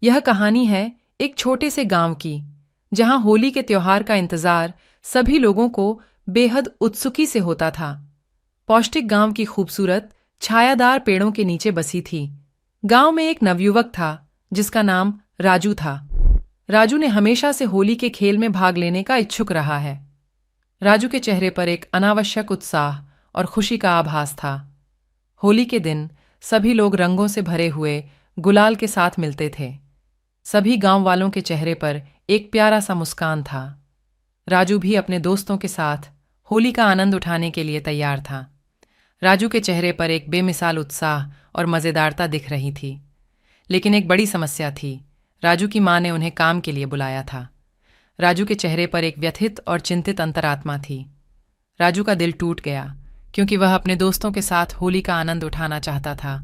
यह कहानी है एक छोटे से गांव की, जहां होली के त्योहार का इंतजार सभी लोगों को बेहद उत्सुकी से होता था। पौष्टिक गांव की खूबसूरत छायादार पेड़ों के नीचे बसी थी। गांव में एक नवयुवक था जिसका नाम राजू था। राजू ने हमेशा से होली के खेल में भाग लेने का इच्छुक रहा है। राजू के चेहरे पर एक अनावश्यक उत्साह और खुशी का आभास था। होली के दिन सभी लोग रंगों से भरे हुए गुलाल के साथ मिलते थे। सभी गांव वालों के चेहरे पर एक प्यारा सा मुस्कान था। राजू भी अपने दोस्तों के साथ होली का आनंद उठाने के लिए तैयार था। राजू के चेहरे पर एक बेमिसाल उत्साह और मज़ेदारता दिख रही थी। लेकिन एक बड़ी समस्या थी। राजू की माँ ने उन्हें काम के लिए बुलाया था। राजू के चेहरे पर एक व्यथित और चिंतित अंतरात्मा थी। राजू का दिल टूट गया क्योंकि वह अपने दोस्तों के साथ होली का आनंद उठाना चाहता था।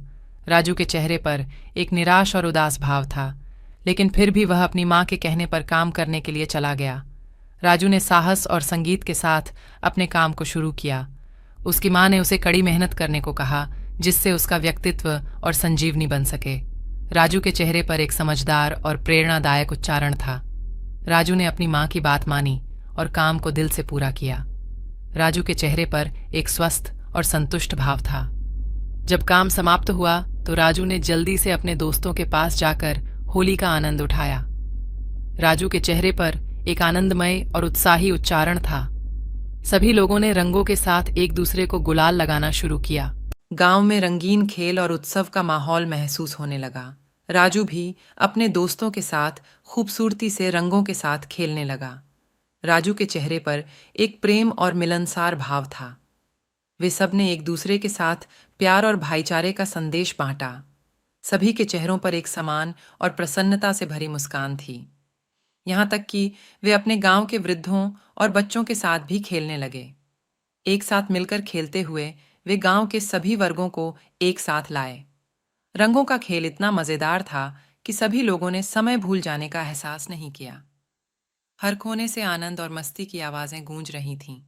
राजू के चेहरे पर एक निराश और उदास भाव था, लेकिन फिर भी वह अपनी माँ के कहने पर काम करने के लिए चला गया। राजू ने साहस और संगीत के साथ अपने काम को शुरू किया। उसकी माँ ने उसे कड़ी मेहनत करने को कहा, जिससे उसका व्यक्तित्व और संजीवनी बन सके। राजू के चेहरे पर एक समझदार और प्रेरणादायक उच्चारण था। राजू ने अपनी माँ की बात मानी और काम को दिल से पूरा किया। राजू के चेहरे पर एक स्वस्थ और संतुष्ट भाव था। जब काम समाप्त हुआ तो राजू ने जल्दी से अपने दोस्तों के पास जाकर होली का आनंद उठाया। राजू के चेहरे पर एक आनंदमय और उत्साही उच्चारण था। सभी लोगों ने रंगों के साथ एक दूसरे को गुलाल लगाना शुरू किया। गांव में रंगीन खेल और उत्सव का माहौल महसूस होने लगा। राजू भी अपने दोस्तों के साथ खूबसूरती से रंगों के साथ खेलने लगा। राजू के चेहरे पर एक प्रेम और मिलनसार भाव था। वे सब ने एक दूसरे के साथ प्यार और भाईचारे का संदेश बांटा। सभी के चेहरों पर एक समान और प्रसन्नता से भरी मुस्कान थी। यहाँ तक कि वे अपने गांव के वृद्धों और बच्चों के साथ भी खेलने लगे। एक साथ मिलकर खेलते हुए वे गांव के सभी वर्गों को एक साथ लाए। रंगों का खेल इतना मजेदार था कि सभी लोगों ने समय भूल जाने का एहसास नहीं किया। हर कोने से आनंद और मस्ती की आवाजें गूंज रही थीं।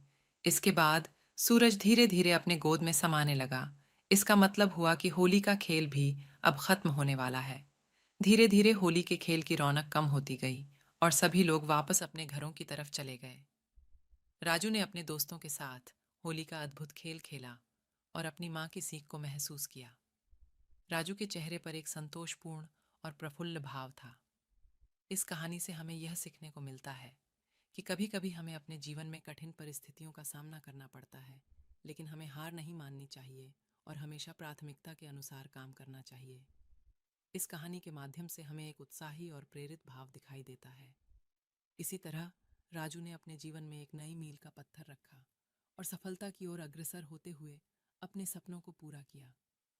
इसके बाद सूरज धीरे धीरे अपने गोद में समाने लगा। इसका मतलब हुआ कि होली का खेल भी अब खत्म होने वाला है। धीरे धीरे होली के खेल की रौनक कम होती गई और सभी लोग वापस अपने घरों की तरफ चले गए। राजू ने अपने दोस्तों के साथ होली का अद्भुत खेल खेला और अपनी माँ की सीख को महसूस किया। राजू के चेहरे पर एक संतोषपूर्ण और प्रफुल्ल भाव था। इस कहानी से हमें यह सीखने को मिलता है कि कभी कभी हमें अपने जीवन में कठिन परिस्थितियों का सामना करना पड़ता है, लेकिन हमें हार नहीं माननी चाहिए और हमेशा प्राथमिकता के अनुसार काम करना चाहिए। इस कहानी के माध्यम से हमें एक उत्साही और प्रेरित भाव दिखाई देता है। इसी तरह राजू ने अपने जीवन में एक नई मील का पत्थर रखा और सफलता की ओर अग्रसर होते हुए अपने सपनों को पूरा किया।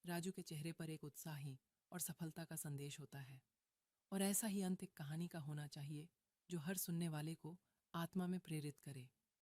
राजू के चेहरे पर एक उत्साही और सफलता का संदेश होता है, और ऐसा ही अंत एक कहानी का होना चाहिए जो हर सुनने वाले को आत्मा में प्रेरित करे।